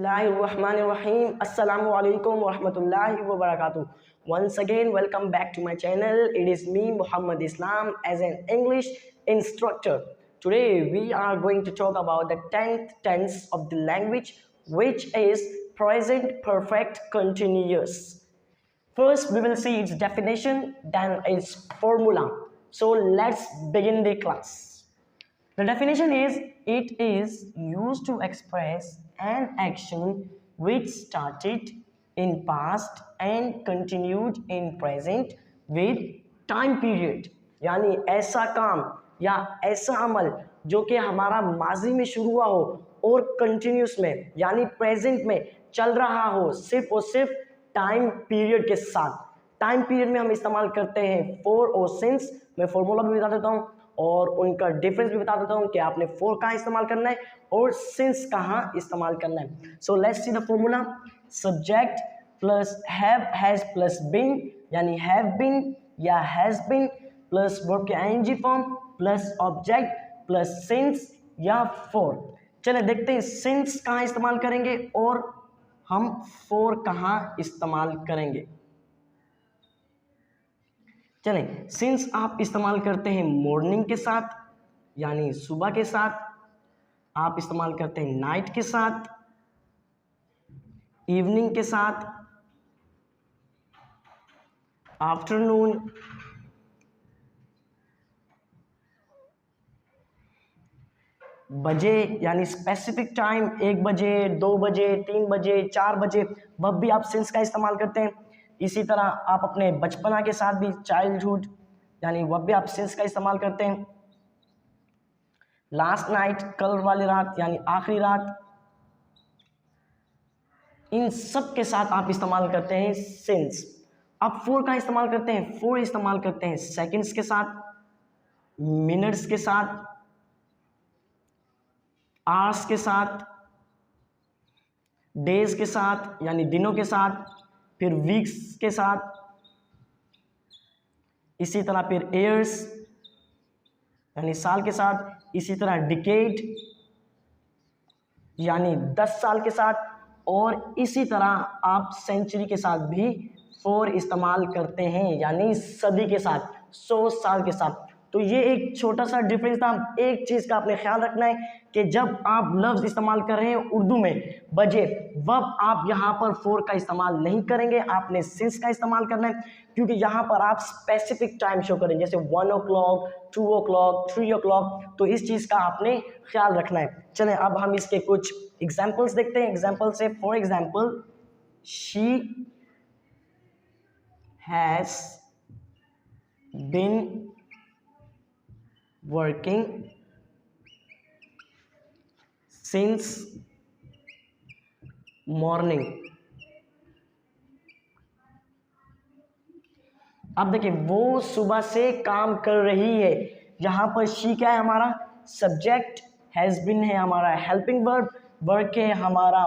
Bismillahirrahmanirrahim. Assalamu alaikum wa rahmatullahi wa barakatuh. Once again, welcome back to my channel. It is me, Muhammad Islam, as an English instructor. Today, we are going to talk about the 10th tense of the language, which is present perfect continuous. First, we will see its definition, then its formula. So, let's begin the class. The definition is, it is used to express an action which started in past and continued in present with time period. यानी ऐसा काम या ऐसा अमल जो कि हमारा माजी में शुरू हुआ हो और कंटिन्यूस में यानी प्रेजेंट में चल रहा हो सिर्फ और सिर्फ टाइम पीरियड के साथ. टाइम पीरियड में हम इस्तेमाल करते हैं फॉर और सिंस. मैं फॉर्मूला भी बता देता हूँ और उनका डिफरेंस भी बता देता हूँ कि आपने फॉर कहाँ इस्तेमाल करना है और सिंस कहाँ इस्तेमाल करना है. So let's see the formula. Subject plus have has plus been यानी हैव बीन या हैज बीन प्लस वर्ब के I N G form plus object plus since या फॉर. चले देखते हैं सिंस कहाँ इस्तेमाल करेंगे और हम फॉर कहाँ इस्तेमाल करेंगे. चलें, सिंस आप इस्तेमाल करते हैं मॉर्निंग के साथ यानी सुबह के साथ, आप इस्तेमाल करते हैं नाइट के साथ, इवनिंग के साथ, आफ्टरनून, बजे यानी स्पेसिफिक टाइम 1 बजे 2 बजे 3 बजे 4 बजे वह भी आप सिंस का इस्तेमाल करते हैं. इसी तरह आप अपने बचपना के साथ भी चाइल्डहुड यानी वह भी आप सिंस का इस्तेमाल करते हैं. लास्ट नाइट कल वाली रात यानी आखिरी रात, इन सब के साथ आप इस्तेमाल करते हैं सिंस. आप फॉर का इस्तेमाल करते हैं, फॉर इस्तेमाल करते हैं सेकंड्स के साथ, मिनट्स के साथ, आवर्स के साथ, डेज के साथ यानी दिनों के साथ, फिर वीक्स के साथ, इसी तरह फिर ईयर्स यानी साल के साथ, इसी तरह डिकेड यानी 10 साल के साथ, और इसी तरह आप सेंचुरी के साथ भी फॉर इस्तेमाल करते हैं यानी सदी के साथ, 100 साल के साथ. तो ये एक छोटा सा डिफरेंस था. एक चीज़ का आपने ख्याल रखना है कि जब आप लफ्ज़ इस्तेमाल कर रहे हैं उर्दू में बजे, वब आप यहाँ पर फॉर का इस्तेमाल नहीं करेंगे, आपने सिंस का इस्तेमाल करना है, क्योंकि यहाँ पर आप स्पेसिफिक टाइम शो करेंगे जैसे 1 o'clock 2 o'clock 3 o'clock. तो इस चीज़ का आपने ख्याल रखना है. चलें अब हम इसके कुछ एग्जाम्पल्स देखते हैं. एग्जाम्पल से for example, she has been working since morning. अब देखिए वो सुबह से काम कर रही है. यहां पर शी क्या है हमारा सब्जेक्ट, हैज बीन है हमारा हेल्पिंग वर्ब, वर्क है हमारा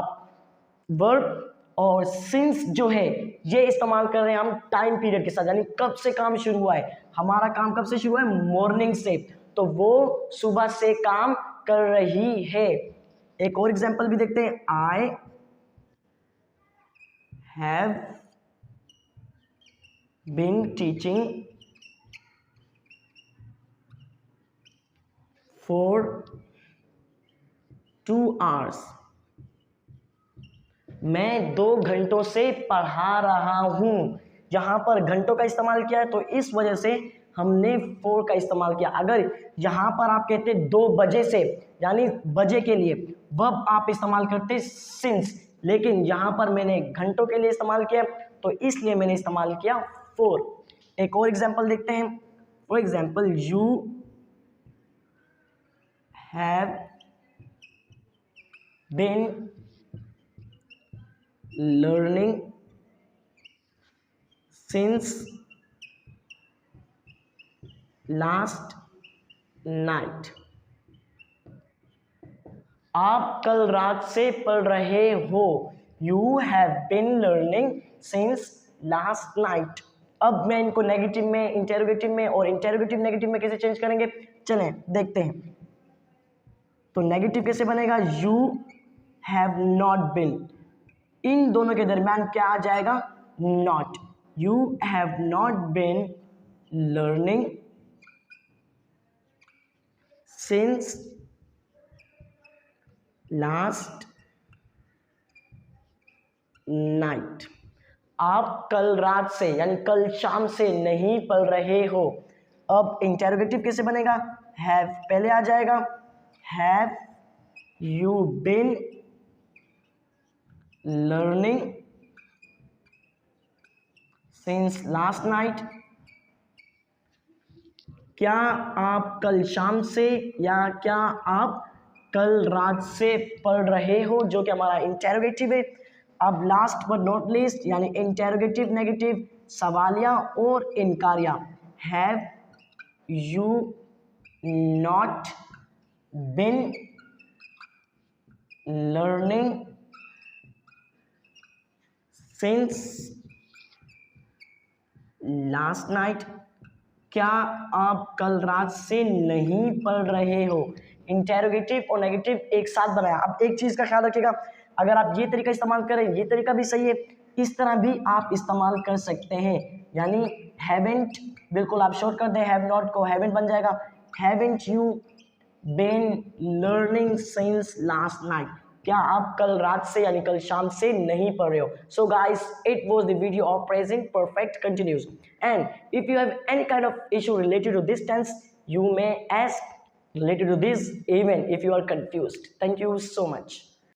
वर्ब, और सिंस जो है ये इस्तेमाल कर रहे हैं हम टाइम पीरियड के साथ यानी कब से काम शुरू हुआ है. हमारा काम कब से शुरू हुआ है, मॉर्निंग से, तो वो सुबह से काम कर रही है. एक और एग्जांपल भी देखते हैं. I have been teaching for 2 hours. मैं 2 घंटों से पढ़ा रहा हूं. यहां पर घंटों का इस्तेमाल किया है तो इस वजह से हमने फॉर का इस्तेमाल किया. अगर यहाँ पर आप कहते 2 बजे से यानी बजे के लिए, वब आप इस्तेमाल करते सिंस, लेकिन यहाँ पर मैंने घंटों के लिए इस्तेमाल किया तो इसलिए मैंने इस्तेमाल किया फॉर. एक और एग्जांपल देखते हैं. For example, you have been learning since last night. आप कल रात से पढ़ रहे हो. You have been learning since last night. अब मैं इनको नेगेटिव में, इंटेरोगेटिव में और इंटेरोगेटिव नेगेटिव में कैसे चेंज करेंगे, चलें देखते हैं. तो नेगेटिव कैसे बनेगा, यू हैव नॉट बिन, इन दोनों के दरमियान क्या आ जाएगा? Not. You have not been learning since last night, आप कल रात से यानी कल शाम से नहीं पढ़ रहे हो। अब इंटेरोगेटिव कैसे बनेगा? हैव पहले आ जाएगा, have you been learning since last night, क्या आप कल शाम से या क्या आप कल रात से पढ़ रहे हो, जो कि हमारा इंटेरोगेटिव है। अब लास्ट बट नॉट लीस्ट यानी इंटेरोगेटिव नेगेटिव, सवालिया और इनकारिया, have you not been learning since last night, क्या आप कल रात से नहीं पढ़ रहे हो। इंटेरोगेटिव और नेगेटिव एक साथ बनाया। अब एक चीज़ का ख्याल रखिएगा, अगर आप ये तरीका इस्तेमाल करें, ये तरीका भी सही है, इस तरह भी आप इस्तेमाल कर सकते हैं। यानी हैवेंट बिल्कुल आप शॉर्ट कर दें, हैव नॉट को हैवेंट बन जाएगा, haven't you been learning since last night, क्या आप कल रात से यानी कल शाम से नहीं पढ़ रहे हो। So guys, it was the video of present perfect continuous, and if you have any kind of issue related to this tense, you may ask related to this even if you are confused. Thank you so much.